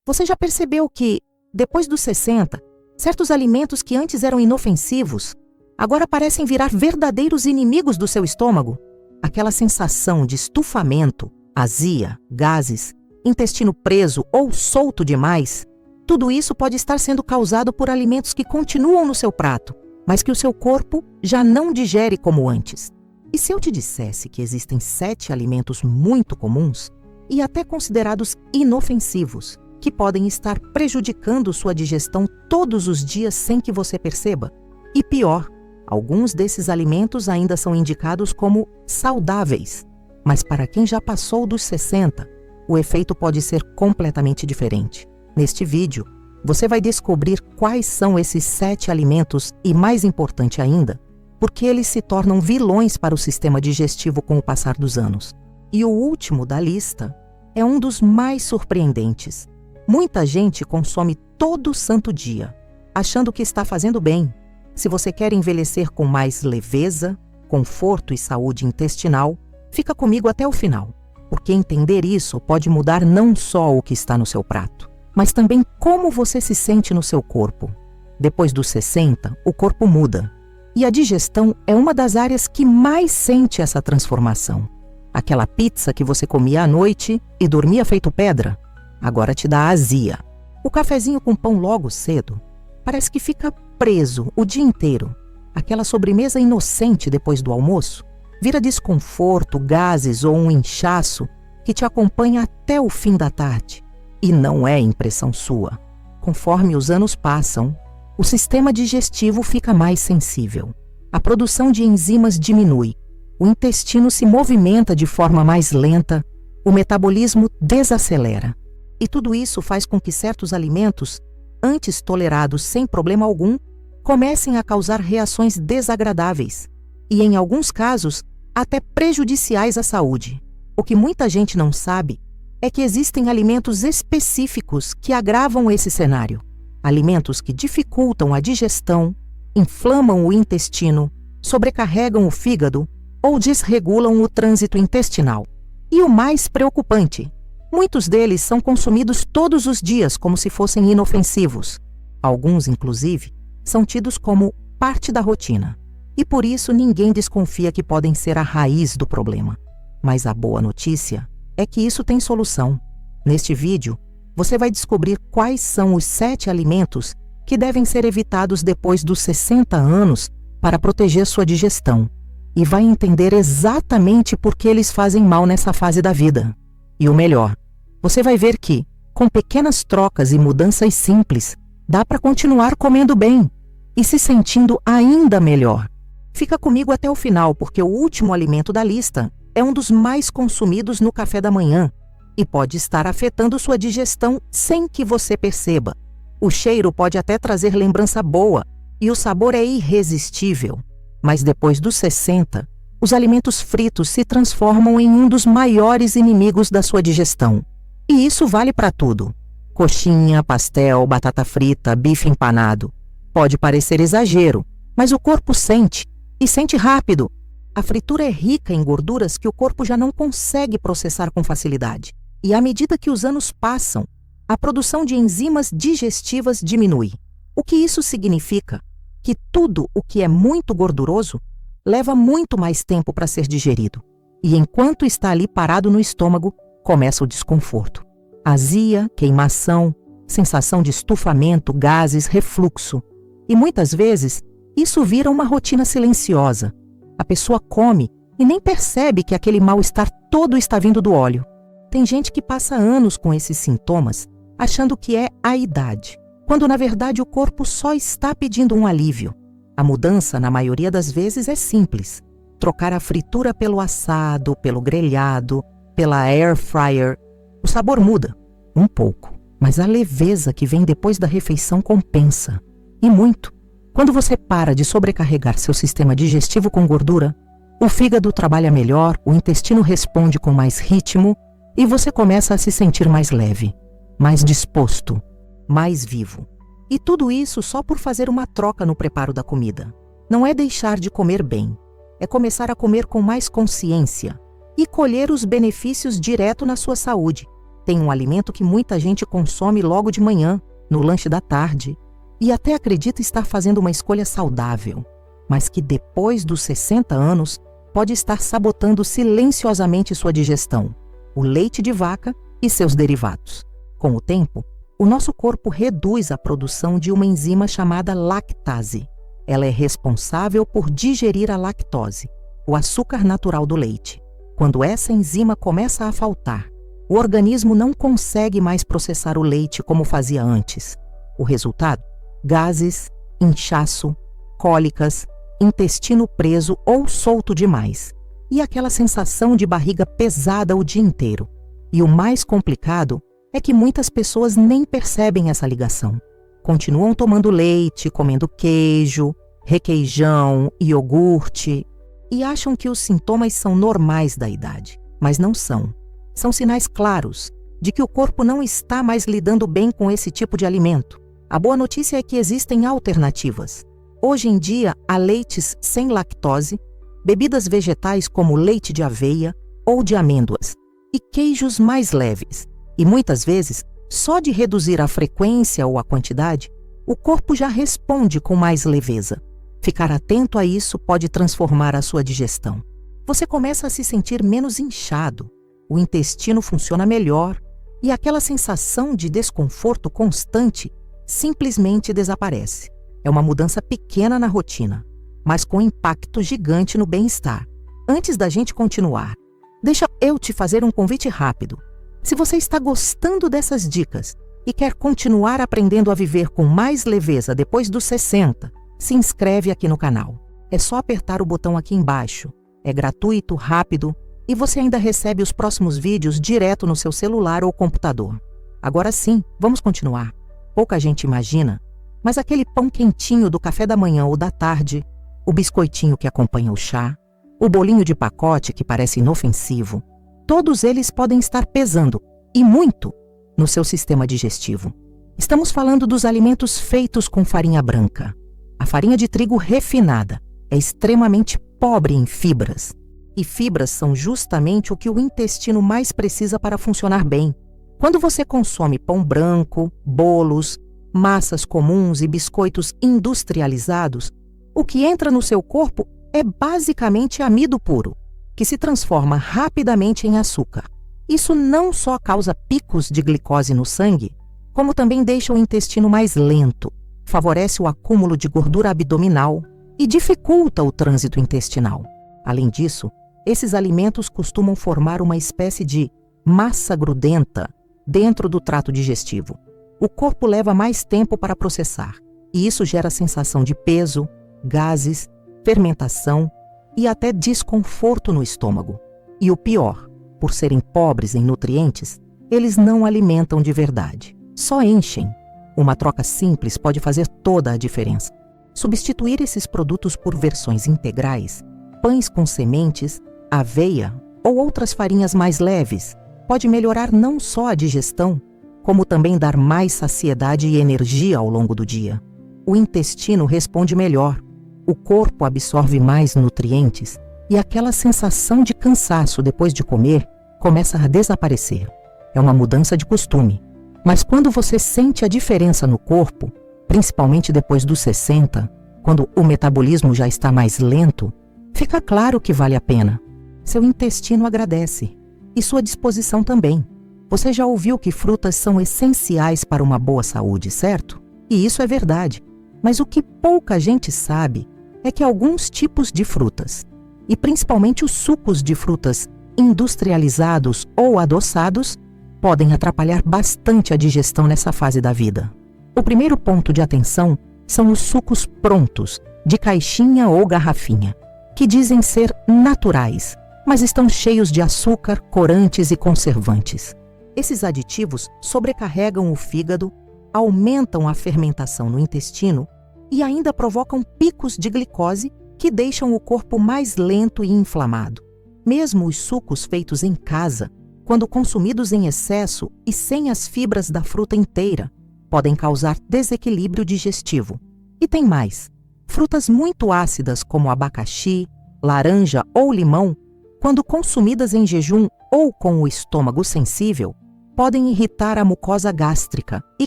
Você já percebeu que, depois dos 60, certos alimentos que antes eram inofensivos, agora parecem virar verdadeiros inimigos do seu estômago? Aquela sensação de estufamento, azia, gases, intestino preso ou solto demais, tudo isso pode estar sendo causado por alimentos que continuam no seu prato, mas que o seu corpo já não digere como antes. E se eu te dissesse que existem 7 alimentos muito comuns e até considerados inofensivos, que podem estar prejudicando sua digestão todos os dias sem que você perceba? E pior, alguns desses alimentos ainda são indicados como saudáveis, mas para quem já passou dos 60, o efeito pode ser completamente diferente. Neste vídeo, você vai descobrir quais são esses 7 alimentos e, mais importante ainda, por que eles se tornam vilões para o sistema digestivo com o passar dos anos. E o último da lista é um dos mais surpreendentes. Muita gente consome todo santo dia, achando que está fazendo bem. Se você quer envelhecer com mais leveza, conforto e saúde intestinal, fica comigo até o final, porque entender isso pode mudar não só o que está no seu prato, mas também como você se sente no seu corpo. Depois dos 60, o corpo muda, e a digestão é uma das áreas que mais sente essa transformação. Aquela pizza que você comia à noite e dormia feito pedra, agora te dá azia. O cafezinho com pão logo cedo parece que fica preso o dia inteiro. Aquela sobremesa inocente depois do almoço vira desconforto, gases ou um inchaço que te acompanha até o fim da tarde. E não é impressão sua. Conforme os anos passam, o sistema digestivo fica mais sensível. A produção de enzimas diminui, o intestino se movimenta de forma mais lenta, o metabolismo desacelera. E tudo isso faz com que certos alimentos, antes tolerados sem problema algum, comecem a causar reações desagradáveis e, em alguns casos, até prejudiciais à saúde. O que muita gente não sabe é que existem alimentos específicos que agravam esse cenário. Alimentos que dificultam a digestão, inflamam o intestino, sobrecarregam o fígado ou desregulam o trânsito intestinal. E o mais preocupante, muitos deles são consumidos todos os dias como se fossem inofensivos. Alguns, inclusive, são tidos como parte da rotina. E por isso ninguém desconfia que podem ser a raiz do problema. Mas a boa notícia é que isso tem solução. Neste vídeo, você vai descobrir quais são os 7 alimentos que devem ser evitados depois dos 60 anos para proteger sua digestão. E vai entender exatamente por que eles fazem mal nessa fase da vida. E o melhor, você vai ver que, com pequenas trocas e mudanças simples, dá para continuar comendo bem e se sentindo ainda melhor. Fica comigo até o final, porque o último alimento da lista é um dos mais consumidos no café da manhã e pode estar afetando sua digestão sem que você perceba. O cheiro pode até trazer lembrança boa e o sabor é irresistível. Mas depois dos 60, os alimentos fritos se transformam em um dos maiores inimigos da sua digestão. E isso vale para tudo. Coxinha, pastel, batata frita, bife empanado. Pode parecer exagero, mas o corpo sente, e sente rápido. A fritura é rica em gorduras que o corpo já não consegue processar com facilidade. E à medida que os anos passam, a produção de enzimas digestivas diminui. O que isso significa? Que tudo o que é muito gorduroso leva muito mais tempo para ser digerido. E enquanto está ali parado no estômago, começa o desconforto. Azia, queimação, sensação de estufamento, gases, refluxo. E muitas vezes, isso vira uma rotina silenciosa. A pessoa come e nem percebe que aquele mal-estar todo está vindo do óleo. Tem gente que passa anos com esses sintomas, achando que é a idade, quando na verdade o corpo só está pedindo um alívio. A mudança, na maioria das vezes, é simples. Trocar a fritura pelo assado, pelo grelhado, pela air fryer. O sabor muda, um pouco, mas a leveza que vem depois da refeição compensa. E muito. Quando você para de sobrecarregar seu sistema digestivo com gordura, o fígado trabalha melhor, o intestino responde com mais ritmo e você começa a se sentir mais leve, mais disposto, mais vivo. E tudo isso só por fazer uma troca no preparo da comida. Não é deixar de comer bem, é começar a comer com mais consciência e colher os benefícios direto na sua saúde. Tem um alimento que muita gente consome logo de manhã, no lanche da tarde, e até acredita estar fazendo uma escolha saudável, mas que depois dos 60 anos pode estar sabotando silenciosamente sua digestão: o leite de vaca e seus derivados. Com o tempo, o nosso corpo reduz a produção de uma enzima chamada lactase. Ela é responsável por digerir a lactose, o açúcar natural do leite. Quando essa enzima começa a faltar, o organismo não consegue mais processar o leite como fazia antes. O resultado? Gases, inchaço, cólicas, intestino preso ou solto demais, e aquela sensação de barriga pesada o dia inteiro. E o mais complicado é que muitas pessoas nem percebem essa ligação. Continuam tomando leite, comendo queijo, requeijão, iogurte, e acham que os sintomas são normais da idade, mas não são. São sinais claros de que o corpo não está mais lidando bem com esse tipo de alimento. A boa notícia é que existem alternativas. Hoje em dia, há leites sem lactose, bebidas vegetais como leite de aveia ou de amêndoas, e queijos mais leves. E muitas vezes, só de reduzir a frequência ou a quantidade, o corpo já responde com mais leveza. Ficar atento a isso pode transformar a sua digestão. Você começa a se sentir menos inchado, o intestino funciona melhor e aquela sensação de desconforto constante simplesmente desaparece. É uma mudança pequena na rotina, mas com impacto gigante no bem-estar. Antes da gente continuar, deixa eu te fazer um convite rápido. Se você está gostando dessas dicas e quer continuar aprendendo a viver com mais leveza depois dos 60, se inscreve aqui no canal. É só apertar o botão aqui embaixo. É gratuito, rápido e você ainda recebe os próximos vídeos direto no seu celular ou computador. Agora sim, vamos continuar. Pouca gente imagina, mas aquele pão quentinho do café da manhã ou da tarde, o biscoitinho que acompanha o chá, o bolinho de pacote que parece inofensivo, todos eles podem estar pesando, e muito, no seu sistema digestivo. Estamos falando dos alimentos feitos com farinha branca. A farinha de trigo refinada é extremamente pobre em fibras. E fibras são justamente o que o intestino mais precisa para funcionar bem. Quando você consome pão branco, bolos, massas comuns e biscoitos industrializados, o que entra no seu corpo é basicamente amido puro, que se transforma rapidamente em açúcar. Isso não só causa picos de glicose no sangue, como também deixa o intestino mais lento, favorece o acúmulo de gordura abdominal e dificulta o trânsito intestinal. Além disso, esses alimentos costumam formar uma espécie de massa grudenta dentro do trato digestivo. O corpo leva mais tempo para processar, e isso gera sensação de peso, gases, fermentação e até desconforto no estômago. E o pior, por serem pobres em nutrientes, eles não alimentam de verdade, só enchem. Uma troca simples pode fazer toda a diferença. Substituir esses produtos por versões integrais, pães com sementes, aveia ou outras farinhas mais leves, pode melhorar não só a digestão, como também dar mais saciedade e energia ao longo do dia. O intestino responde melhor, o corpo absorve mais nutrientes e aquela sensação de cansaço depois de comer começa a desaparecer. É uma mudança de costume. Mas quando você sente a diferença no corpo, principalmente depois dos 60, quando o metabolismo já está mais lento, fica claro que vale a pena. Seu intestino agradece, e sua disposição também. Você já ouviu que frutas são essenciais para uma boa saúde, certo? E isso é verdade. Mas o que pouca gente sabe é que alguns tipos de frutas, e principalmente os sucos de frutas industrializados ou adoçados, podem atrapalhar bastante a digestão nessa fase da vida. O primeiro ponto de atenção são os sucos prontos, de caixinha ou garrafinha, que dizem ser naturais, mas estão cheios de açúcar, corantes e conservantes. Esses aditivos sobrecarregam o fígado, aumentam a fermentação no intestino e ainda provocam picos de glicose que deixam o corpo mais lento e inflamado. Mesmo os sucos feitos em casa, quando consumidos em excesso e sem as fibras da fruta inteira, podem causar desequilíbrio digestivo. E tem mais. Frutas muito ácidas como abacaxi, laranja ou limão, quando consumidas em jejum ou com o estômago sensível, podem irritar a mucosa gástrica e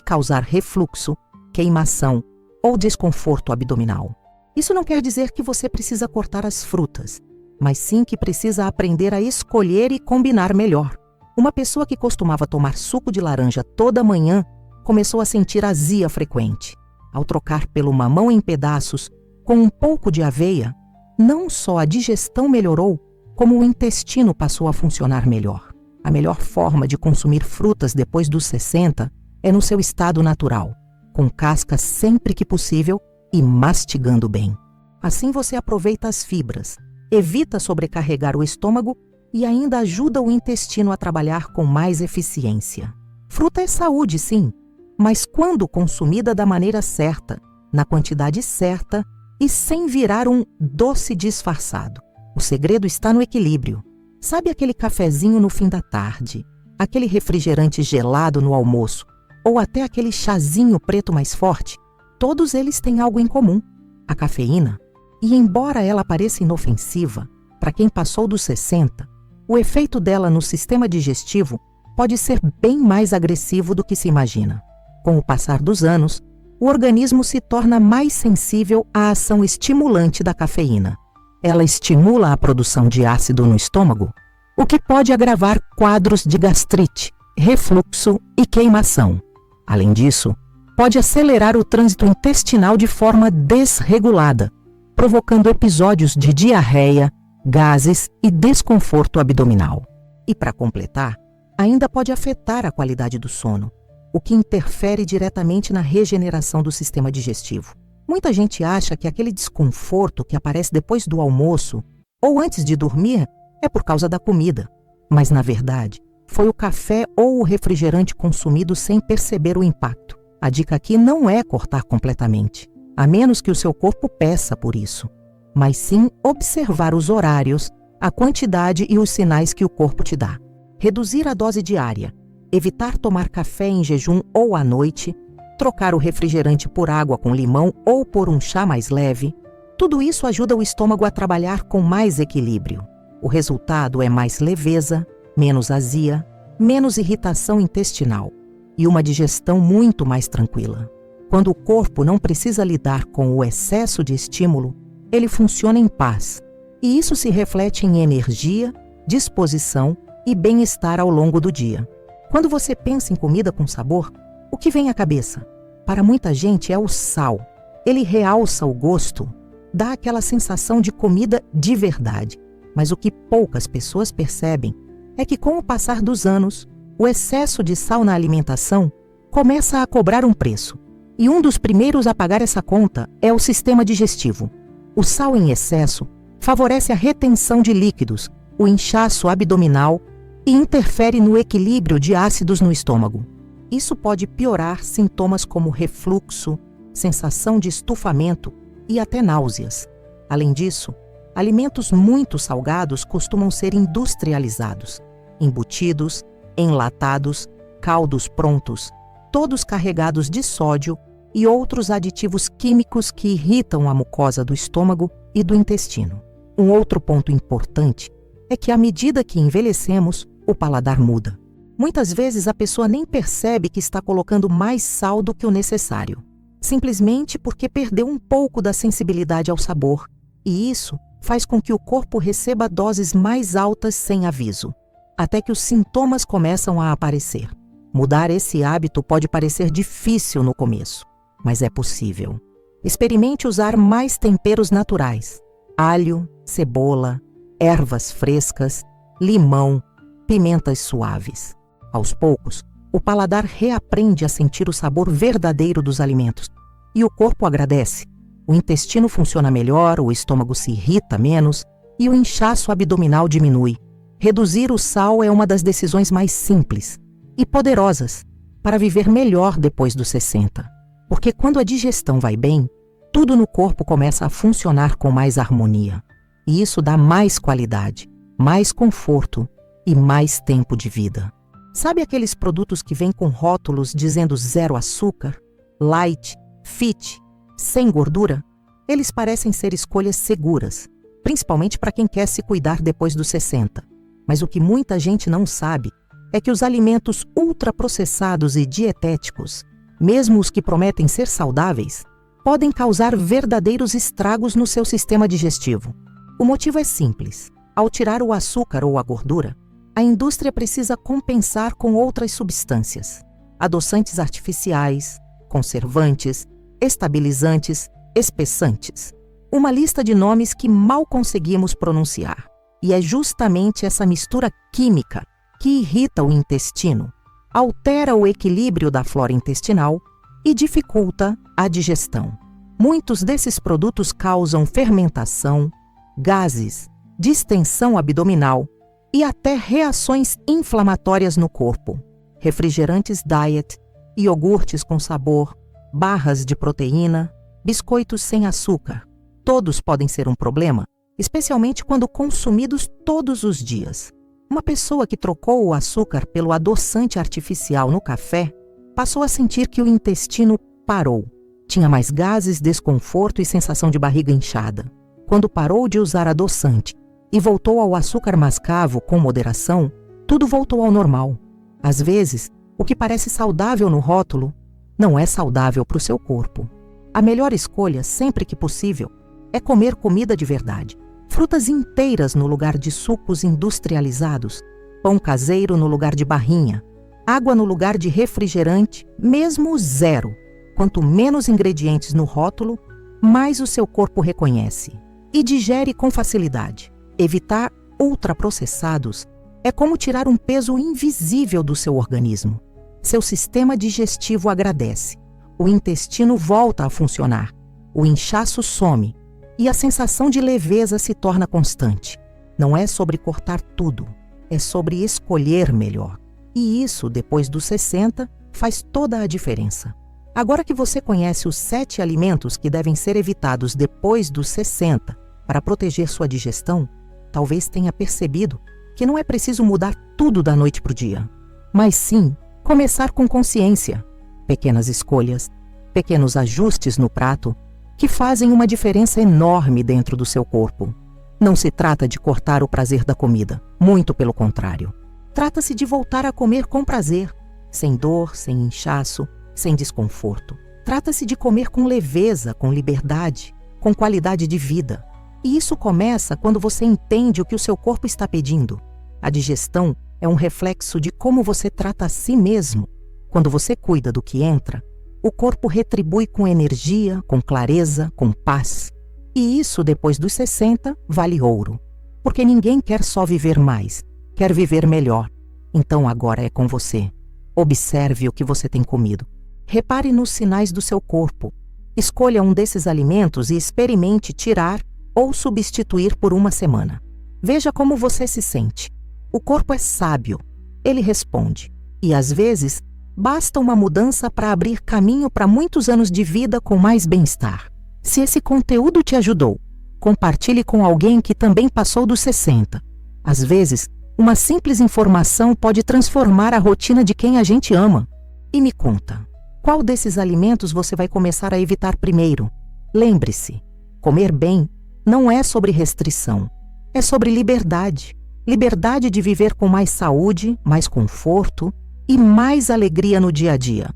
causar refluxo, queimação ou desconforto abdominal. Isso não quer dizer que você precisa cortar as frutas, mas sim que precisa aprender a escolher e combinar melhor. Uma pessoa que costumava tomar suco de laranja toda manhã começou a sentir azia frequente. Ao trocar pelo mamão em pedaços com um pouco de aveia, não só a digestão melhorou, como o intestino passou a funcionar melhor. A melhor forma de consumir frutas depois dos 60 é no seu estado natural, com casca sempre que possível e mastigando bem. Assim você aproveita as fibras, evita sobrecarregar o estômago e ainda ajuda o intestino a trabalhar com mais eficiência. Fruta é saúde, sim, mas quando consumida da maneira certa, na quantidade certa e sem virar um doce disfarçado. O segredo está no equilíbrio. Sabe aquele cafezinho no fim da tarde, aquele refrigerante gelado no almoço, ou até aquele chazinho preto mais forte? Todos eles têm algo em comum: a cafeína. E embora ela pareça inofensiva, para quem passou dos 60, o efeito dela no sistema digestivo pode ser bem mais agressivo do que se imagina. Com o passar dos anos, o organismo se torna mais sensível à ação estimulante da cafeína. Ela estimula a produção de ácido no estômago, o que pode agravar quadros de gastrite, refluxo e queimação. Além disso, pode acelerar o trânsito intestinal de forma desregulada, provocando episódios de diarreia, gases e desconforto abdominal. E para completar, ainda pode afetar a qualidade do sono, o que interfere diretamente na regeneração do sistema digestivo. Muita gente acha que aquele desconforto que aparece depois do almoço ou antes de dormir é por causa da comida, mas na verdade foi o café ou o refrigerante consumido sem perceber o impacto. A dica aqui não é cortar completamente, a menos que o seu corpo peça por isso, mas sim observar os horários, a quantidade e os sinais que o corpo te dá. Reduzir a dose diária, evitar tomar café em jejum ou à noite, trocar o refrigerante por água com limão ou por um chá mais leve, tudo isso ajuda o estômago a trabalhar com mais equilíbrio. O resultado é mais leveza, menos azia, menos irritação intestinal e uma digestão muito mais tranquila. Quando o corpo não precisa lidar com o excesso de estímulo, ele funciona em paz, e isso se reflete em energia, disposição e bem-estar ao longo do dia. Quando você pensa em comida com sabor, o que vem à cabeça? Para muita gente é o sal. Ele realça o gosto, dá aquela sensação de comida de verdade. Mas o que poucas pessoas percebem é que, com o passar dos anos, o excesso de sal na alimentação começa a cobrar um preço. E um dos primeiros a pagar essa conta é o sistema digestivo. O sal em excesso favorece a retenção de líquidos, o inchaço abdominal e interfere no equilíbrio de ácidos no estômago. Isso pode piorar sintomas como refluxo, sensação de estufamento e até náuseas. Além disso, alimentos muito salgados costumam ser industrializados, embutidos, enlatados, caldos prontos, todos carregados de sódio e outros aditivos químicos que irritam a mucosa do estômago e do intestino. Um outro ponto importante é que, à medida que envelhecemos, o paladar muda. Muitas vezes a pessoa nem percebe que está colocando mais sal do que o necessário, simplesmente porque perdeu um pouco da sensibilidade ao sabor, e isso faz com que o corpo receba doses mais altas sem aviso, até que os sintomas começam a aparecer. Mudar esse hábito pode parecer difícil no começo, mas é possível. Experimente usar mais temperos naturais: alho, cebola, ervas frescas, limão, pimentas suaves. Aos poucos, o paladar reaprende a sentir o sabor verdadeiro dos alimentos e o corpo agradece. O intestino funciona melhor, o estômago se irrita menos e o inchaço abdominal diminui. Reduzir o sal é uma das decisões mais simples e poderosas para viver melhor depois dos 60. Porque quando a digestão vai bem, tudo no corpo começa a funcionar com mais harmonia. E isso dá mais qualidade, mais conforto e mais tempo de vida. Sabe aqueles produtos que vêm com rótulos dizendo 0 açúcar, light, fit, sem gordura? Eles parecem ser escolhas seguras, principalmente para quem quer se cuidar depois dos 60. Mas o que muita gente não sabe é que os alimentos ultraprocessados e dietéticos, mesmo os que prometem ser saudáveis, podem causar verdadeiros estragos no seu sistema digestivo. O motivo é simples. Ao tirar o açúcar ou a gordura, a indústria precisa compensar com outras substâncias, adoçantes artificiais, conservantes, estabilizantes, espessantes. Uma lista de nomes que mal conseguimos pronunciar. E é justamente essa mistura química que irrita o intestino, altera o equilíbrio da flora intestinal e dificulta a digestão. Muitos desses produtos causam fermentação, gases, distensão abdominal e até reações inflamatórias no corpo. Refrigerantes diet, iogurtes com sabor, barras de proteína, biscoitos sem açúcar. Todos podem ser um problema, especialmente quando consumidos todos os dias. Uma pessoa que trocou o açúcar pelo adoçante artificial no café passou a sentir que o intestino parou. Tinha mais gases, desconforto e sensação de barriga inchada. Quando parou de usar adoçante e voltou ao açúcar mascavo com moderação, tudo voltou ao normal. Às vezes, o que parece saudável no rótulo não é saudável para o seu corpo. A melhor escolha, sempre que possível, é comer comida de verdade. Frutas inteiras no lugar de sucos industrializados, pão caseiro no lugar de barrinha, água no lugar de refrigerante, mesmo zero. Quanto menos ingredientes no rótulo, mais o seu corpo reconhece e digere com facilidade. Evitar ultraprocessados é como tirar um peso invisível do seu organismo. Seu sistema digestivo agradece, o intestino volta a funcionar, o inchaço some e a sensação de leveza se torna constante. Não é sobre cortar tudo, é sobre escolher melhor. E isso, depois dos 60, faz toda a diferença. Agora que você conhece os 7 alimentos que devem ser evitados depois dos 60 para proteger sua digestão, talvez tenha percebido que não é preciso mudar tudo da noite para o dia, mas sim começar com consciência. Pequenas escolhas, pequenos ajustes no prato que fazem uma diferença enorme dentro do seu corpo. Não se trata de cortar o prazer da comida, muito pelo contrário. Trata-se de voltar a comer com prazer, sem dor, sem inchaço, sem desconforto. Trata-se de comer com leveza, com liberdade, com qualidade de vida. E isso começa quando você entende o que o seu corpo está pedindo. A digestão é um reflexo de como você trata a si mesmo. Quando você cuida do que entra, o corpo retribui com energia, com clareza, com paz. E isso, depois dos 60, vale ouro. Porque ninguém quer só viver mais, quer viver melhor. Então agora é com você. Observe o que você tem comido. Repare nos sinais do seu corpo. Escolha um desses alimentos e experimente tirar ou substituir por uma semana. Veja como você se sente. O corpo é sábio. Ele responde. E às vezes, basta uma mudança para abrir caminho para muitos anos de vida com mais bem-estar. Se esse conteúdo te ajudou, compartilhe com alguém que também passou dos 60. Às vezes, uma simples informação pode transformar a rotina de quem a gente ama. E me conta, qual desses alimentos você vai começar a evitar primeiro? Lembre-se, comer bem não é sobre restrição, é sobre liberdade. Liberdade de viver com mais saúde, mais conforto e mais alegria no dia a dia.